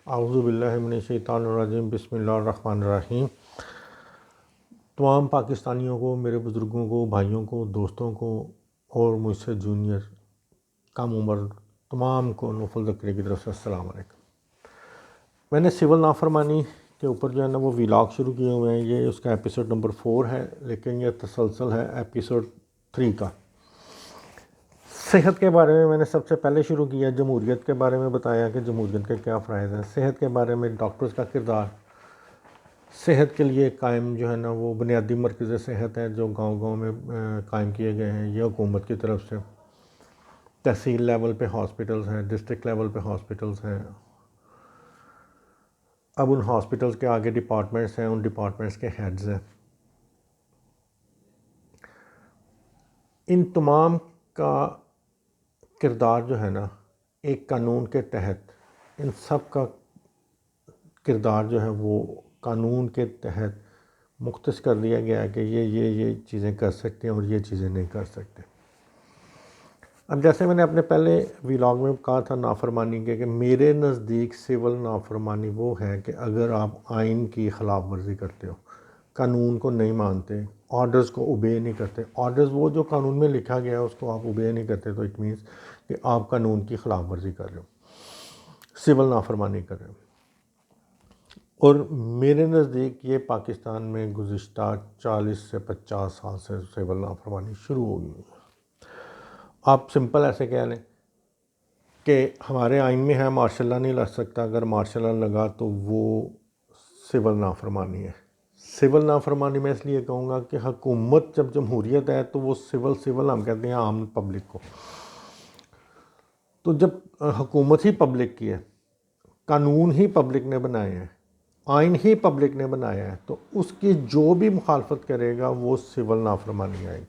اعوذ باللہ من الشیطان الرجیم، بسم اللہ الرحمن الرحیم۔ تمام پاکستانیوں کو، میرے بزرگوں کو، بھائیوں کو، دوستوں کو اور مجھ سے جونیئر کم عمر تمام کو نوفل ذکری کی طرف سے السلام علیکم۔ میں نے سول نافرمانی کے اوپر جو ہے نا وہ ویلاگ شروع کیے ہوئے ہیں۔ یہ اس کا ایپیسوڈ نمبر 4 ہے، لیکن یہ تسلسل ہے ایپیسوڈ 3 کا۔ صحت کے بارے میں نے سب سے پہلے شروع کیا، جمہوریت کے بارے میں بتایا کہ جمہوریت کے کیا فرائض ہیں، صحت کے بارے میں ڈاکٹرز کا کردار، صحت کے لیے قائم جو ہے نا وہ بنیادی مرکز صحت ہے جو گاؤں گاؤں میں قائم کیے گئے ہیں، یہ حکومت کی طرف سے۔ تحصیل لیول پہ ہاسپٹلز ہیں، ڈسٹرکٹ لیول پہ ہاسپٹلز ہیں، اب ان ہاسپٹلز کے آگے ڈپارٹمنٹس ہیں، ان ڈپارٹمنٹس کے ہیڈز ہیں۔ ان تمام کا کردار جو ہے نا ایک قانون کے تحت، ان سب کا کردار جو ہے وہ قانون کے تحت مختص کر دیا گیا ہے کہ یہ چیزیں کر سکتے ہیں اور یہ چیزیں نہیں کر سکتے۔ اب جیسے میں نے اپنے پہلے ویلاگ میں کہا تھا نافرمانی کے، کہ میرے نزدیک سول نافرمانی وہ ہے کہ اگر آپ آئین کی خلاف ورزی کرتے ہو، قانون کو نہیں مانتے، آرڈرز کو اوبے نہیں کرتے، آرڈرز وہ جو قانون میں لکھا گیا ہے اس کو آپ اوبے نہیں کرتے، تو اٹ مینس کہ آپ قانون کی خلاف ورزی کر رہے ہو، سول نافرمانی کر رہے ہو۔ اور میرے نزدیک یہ پاکستان میں گزشتہ 40 سے 50 سال سے سول نافرمانی شروع ہو گئی ہے۔ آپ سمپل ایسے کہہ لیں کہ ہمارے آئین میں ہے مارشل لا نہیں لگ سکتا، اگر مارشل لا لگا تو وہ سول نافرمانی ہے۔ سول نافرمانی میں اس لیے کہوں گا کہ حکومت جب جمہوریت ہے تو وہ سول ہم کہتے ہیں عام پبلک کو، تو جب حکومت ہی پبلک کی ہے، قانون ہی پبلک نے بنائے ہیں، آئین ہی پبلک نے بنایا ہے، تو اس کی جو بھی مخالفت کرے گا وہ سول نافرمانی آئے گی۔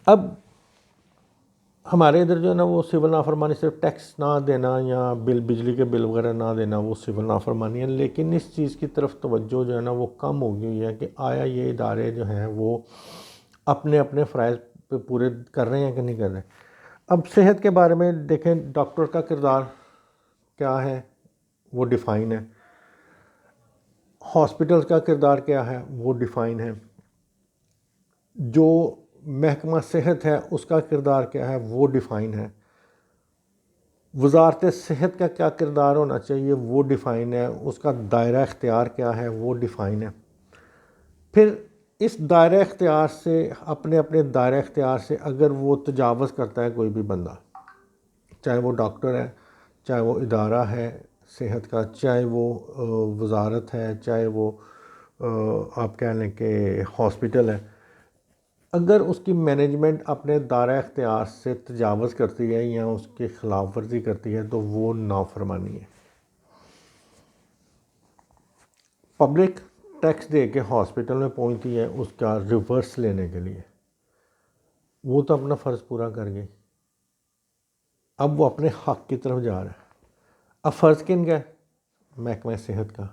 اب ہمارے ادھر جو ہے نا وہ سول نافرمانی صرف ٹیکس نہ دینا یا بجلی کے بل وغیرہ نہ دینا وہ سول نافرمانی ہے، لیکن اس چیز کی طرف توجہ جو ہے نا وہ کم ہو گئی ہے کہ آیا یہ ادارے جو ہیں وہ اپنے اپنے فرائض پہ پورے کر رہے ہیں کہ نہیں کر رہے۔ اب صحت کے بارے میں دیکھیں، ڈاکٹر کا کردار کیا ہے وہ ڈیفائن ہے، ہاسپٹلز کا کردار کیا ہے وہ ڈیفائن ہے، جو محکمہ صحت ہے اس کا کردار کیا ہے وہ ڈیفائن ہے، وزارت صحت کا کیا کردار ہونا چاہیے وہ ڈیفائن ہے، اس کا دائرہ اختیار کیا ہے وہ ڈیفائن ہے۔ پھر اس دائرہ اختیار سے اپنے اپنے دائرہ اختیار سے اگر وہ تجاوز کرتا ہے کوئی بھی بندہ، چاہے وہ ڈاکٹر ہے، چاہے وہ ادارہ ہے صحت کا، چاہے وہ وزارت ہے، چاہے وہ آپ کہہ لیں کہ ہاسپٹل ہے، اگر اس کی مینجمنٹ اپنے دائرہ اختیار سے تجاوز کرتی ہے یا اس کی خلاف ورزی کرتی ہے تو وہ نافرمانی ہے۔ پبلک ٹیکس دے کے ہاسپٹل میں پہنچتی ہے اس کا ریورس لینے کے لیے، وہ تو اپنا فرض پورا کر گئی، اب وہ اپنے حق کی طرف جا رہا ہے۔ اب فرض کن کا ہے؟ محکمہ صحت کا،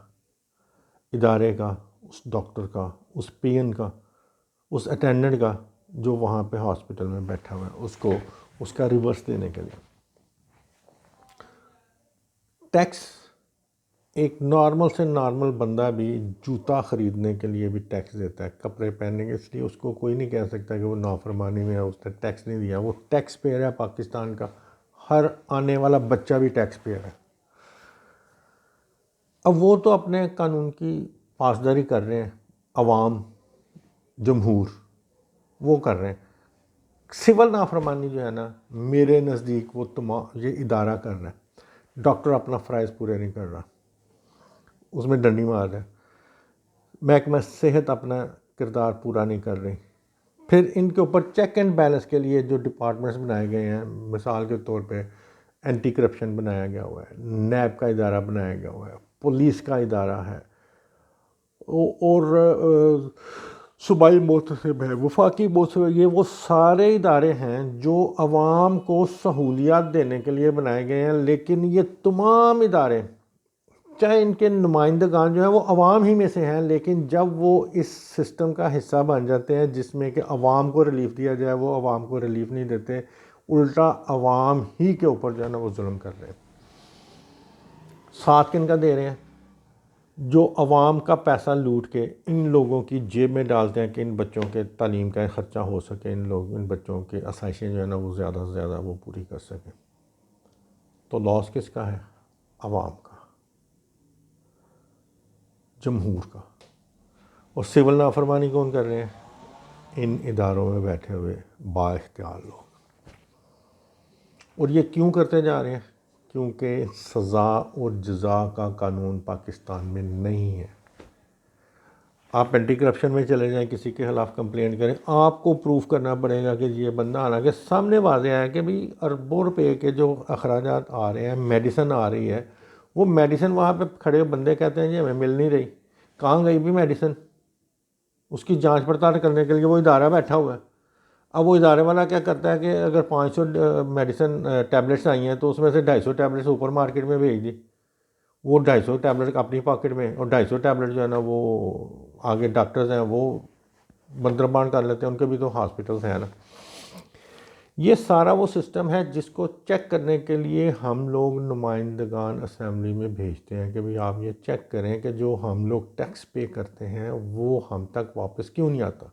ادارے کا، اس ڈاکٹر کا، اس پی این کا، اس اٹینڈنٹ کا جو وہاں پہ ہاسپٹل میں بیٹھا ہوا ہے، اس کو اس کا ریورس دینے کے لیے۔ ٹیکس ایک نارمل سے نارمل بندہ بھی جوتا خریدنے کے لیے بھی ٹیکس دیتا ہے، کپڑے پہننے کے، اس لیے اس کو کوئی نہیں کہہ سکتا کہ وہ نافرمانی میں ہے، اس نے ٹیکس نہیں دیا، وہ ٹیکس پیئر ہے پاکستان کا، ہر آنے والا بچہ بھی ٹیکس پیئر ہے۔ اب وہ تو اپنے قانون کی پاسداری کر رہے ہیں، عوام، جمہور وہ کر رہے ہیں۔ سول نافرمانی جو ہے نا میرے نزدیک وہ یہ ادارہ کر رہا ہے، ڈاکٹر اپنا فرائض پورے نہیں کر رہا، اس میں ڈنڈی مار رہا ہے، محکمہ صحت اپنا کردار پورا نہیں کر رہی۔ پھر ان کے اوپر چیک اینڈ بیلنس کے لیے جو ڈپارٹمنٹس بنائے گئے ہیں، مثال کے طور پہ اینٹی کرپشن بنایا گیا ہوا ہے، نیب کا ادارہ بنایا گیا ہوا ہے، پولیس کا ادارہ ہے، اور صوبائی محتسب ہے، وفاقی محتسب ہے، یہ وہ سارے ادارے ہیں جو عوام کو سہولیات دینے کے لیے بنائے گئے ہیں، لیکن یہ تمام ادارے چاہے ان کے نمائندگان جو ہیں وہ عوام ہی میں سے ہیں، لیکن جب وہ اس سسٹم کا حصہ بن جاتے ہیں جس میں کہ عوام کو ریلیف دیا جائے، وہ عوام کو ریلیف نہیں دیتے، الٹا عوام ہی کے اوپر جو ہے نا وہ ظلم کر رہے ہیں۔ ساتھ کن کا دے رہے ہیں؟ جو عوام کا پیسہ لوٹ کے ان لوگوں کی جیب میں ڈالتے ہیں کہ ان بچوں کے تعلیم کا خرچہ ہو سکے، ان بچوں کے آسائشیں جو ہے نا وہ زیادہ سے زیادہ وہ پوری کر سکیں۔ تو لاس کس کا ہے؟ عوام کا، جمہور کا۔ اور سول نافرمانی کون کر رہے ہیں؟ ان اداروں میں بیٹھے ہوئے با اختیار لوگ۔ اور یہ کیوں کرتے جا رہے ہیں؟ کیونکہ سزا اور جزا کا قانون پاکستان میں نہیں ہے۔ آپ اینٹی کرپشن میں چلے جائیں، کسی کے خلاف کمپلین کریں، آپ کو پروف کرنا پڑے گا کہ یہ بندہ، حالانکہ سامنے واضح ہے کہ بھی اربوں روپے کے جو اخراجات آ رہے ہیں، میڈیسن آ رہی ہے، وہ میڈیسن وہاں پہ کھڑے بندے کہتے ہیں جی ہمیں مل نہیں رہی، کہاں گئی بھی میڈیسن؟ اس کی جانچ پڑتال کرنے کے لیے وہ ادارہ بیٹھا ہوا ہے۔ اب وہ ادارے والا کیا کرتا ہے کہ اگر 500 میڈیسن ٹیبلٹس آئی ہیں تو اس میں سے 250 ٹیبلٹس اوپر مارکیٹ میں بھیج دی، وہ 250 ٹیبلٹ اپنی پاکٹ میں، اور 250 ٹیبلٹ جو ہے نا وہ آگے ڈاکٹرز ہیں وہ بندربان کر لیتے ہیں، ان کے بھی تو ہاسپٹلس ہیں نا۔ یہ سارا وہ سسٹم ہے جس کو چیک کرنے کے لیے ہم لوگ نمائندگان اسمبلی میں بھیجتے ہیں کہ بھئی آپ یہ چیک کریں کہ جو ہم لوگ ٹیکس پے کرتے ہیں وہ ہم تک واپس کیوں نہیں آتا۔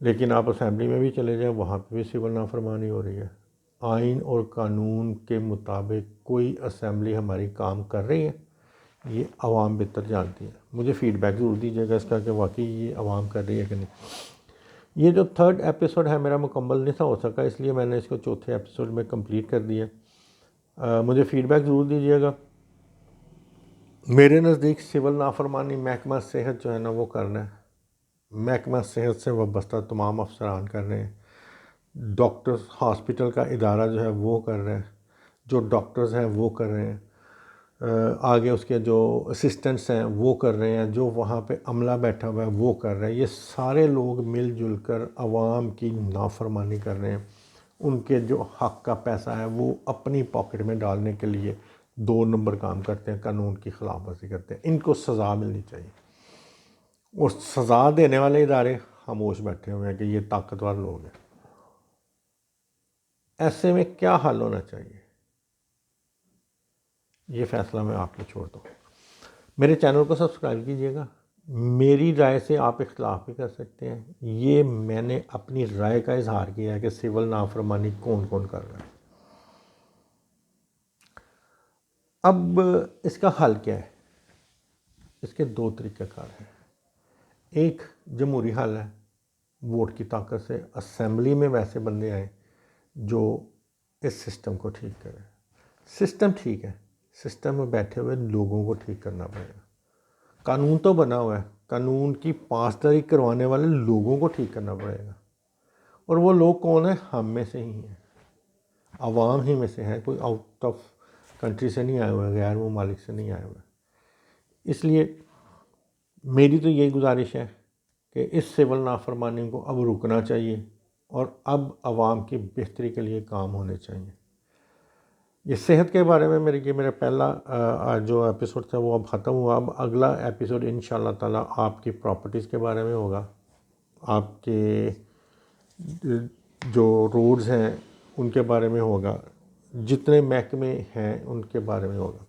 لیکن آپ اسمبلی میں بھی چلے جائیں، وہاں پہ بھی سول نافرمانی ہو رہی ہے۔ آئین اور قانون کے مطابق کوئی اسمبلی ہماری کام کر رہی ہے؟ یہ عوام بہتر جانتی ہے۔ مجھے فیڈ بیک ضرور دیجیے گا اس کا کہ واقعی یہ عوام کر رہی ہے کہ نہیں۔ یہ جو 3rd ایپیسوڈ ہے میرا مکمل نہیں تھا ہو سکا، اس لیے میں نے اس کو 4تھے ایپیسوڈ میں کمپلیٹ کر دیا۔ مجھے فیڈ بیک ضرور دیجیے گا۔ میرے نزدیک سول نافرمانی محکمہ صحت جو ہے نا وہ کر رہا ہے، محکمہ صحت سے وابستہ تمام افسران کر رہے ہیں، ڈاکٹرز ہاسپٹل کا ادارہ جو ہے وہ کر رہے ہیں، جو ڈاکٹرز ہیں وہ کر رہے ہیں، آگے اس کے جو اسسٹنٹس ہیں وہ کر رہے ہیں، جو وہاں پہ عملہ بیٹھا ہوا ہے وہ کر رہے ہیں۔ یہ سارے لوگ مل جل کر عوام کی نافرمانی کر رہے ہیں، ان کے جو حق کا پیسہ ہے وہ اپنی پاکٹ میں ڈالنے کے لیے 2 نمبر کام کرتے ہیں، قانون کی خلاف ورزی کرتے ہیں۔ ان کو سزا ملنی چاہیے، اور سزا دینے والے ادارے خاموش بیٹھے ہوئے ہیں کہ یہ طاقتور لوگ ہیں۔ ایسے میں کیا حل ہونا چاہیے، یہ فیصلہ میں آپ کو چھوڑتا ہوں۔ میرے چینل کو سبسکرائب کیجیے گا۔ میری رائے سے آپ اختلاف بھی کر سکتے ہیں، یہ میں نے اپنی رائے کا اظہار کیا ہے کہ سول نافرمانی کون کون کر رہا ہے۔ اب اس کا حل کیا ہے؟ اس کے 2 طریقہ کار ہیں۔ ایک جمہوری حل ہے، ووٹ کی طاقت سے اسمبلی میں ویسے بندے آئیں جو اس سسٹم کو ٹھیک کریں۔ سسٹم ٹھیک ہے، سسٹم میں بیٹھے ہوئے لوگوں کو ٹھیک کرنا پڑے گا۔ قانون تو بنا ہوا ہے، قانون کی پاسداری کروانے والے لوگوں کو ٹھیک کرنا پڑے گا۔ اور وہ لوگ کون ہیں؟ ہم میں سے ہی ہیں، عوام ہی میں سے ہیں، کوئی آؤٹ آف کنٹری سے نہیں آئے ہوئے، غیر ممالک سے نہیں آئے ہوئے۔ اس لیے میری تو یہی گزارش ہے کہ اس سول نافرمانی کو اب رکنا چاہیے، اور اب عوام کی بہتری کے لیے کام ہونے چاہیے۔ یہ صحت کے بارے میں میرا پہلا جو ایپیسوڈ تھا وہ اب ختم ہوا۔ اب اگلا ایپیسوڈ انشاءاللہ تعالیٰ آپ کی پراپرٹیز کے بارے میں ہوگا، آپ کے جو روڈز ہیں ان کے بارے میں ہوگا، جتنے محکمے ہیں ان کے بارے میں ہوگا۔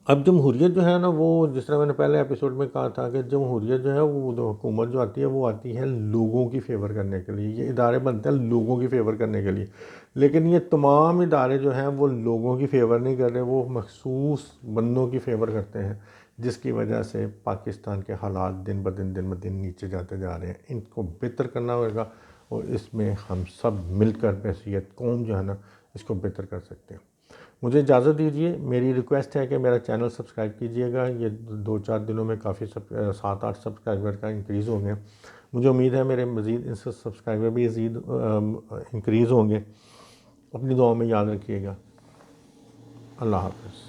اب جمہوریت جو ہے نا وہ، جس طرح میں نے پہلے ایپیسوڈ میں کہا تھا کہ جمہوریت جو ہے وہ حکومت جو آتی ہے وہ آتی ہے لوگوں کی فیور کرنے کے لیے، یہ ادارے بنتے ہیں لوگوں کی فیور کرنے کے لیے، لیکن یہ تمام ادارے جو ہیں وہ لوگوں کی فیور نہیں کر رہے، وہ مخصوص بندوں کی فیور کرتے ہیں، جس کی وجہ سے پاکستان کے حالات دن بدن نیچے جاتے جا رہے ہیں۔ ان کو بہتر کرنا ہوگا، اور اس میں ہم سب مل کر بحیثیت قوم جو ہے نا اس کو بہتر کر سکتے ہیں۔ مجھے اجازت دیجیے، میری ریکویسٹ ہے کہ میرا چینل سبسکرائب کیجیے گا۔ یہ 2-4 دنوں میں کافی 7-8 سبسکرائبر کا انکریز ہو گیا۔ مجھے امید ہے میرے مزید سبسکرائبر بھی مزید انکریز ہوں گے۔ اپنی دعاؤں میں یاد رکھیے گا۔ اللہ حافظ۔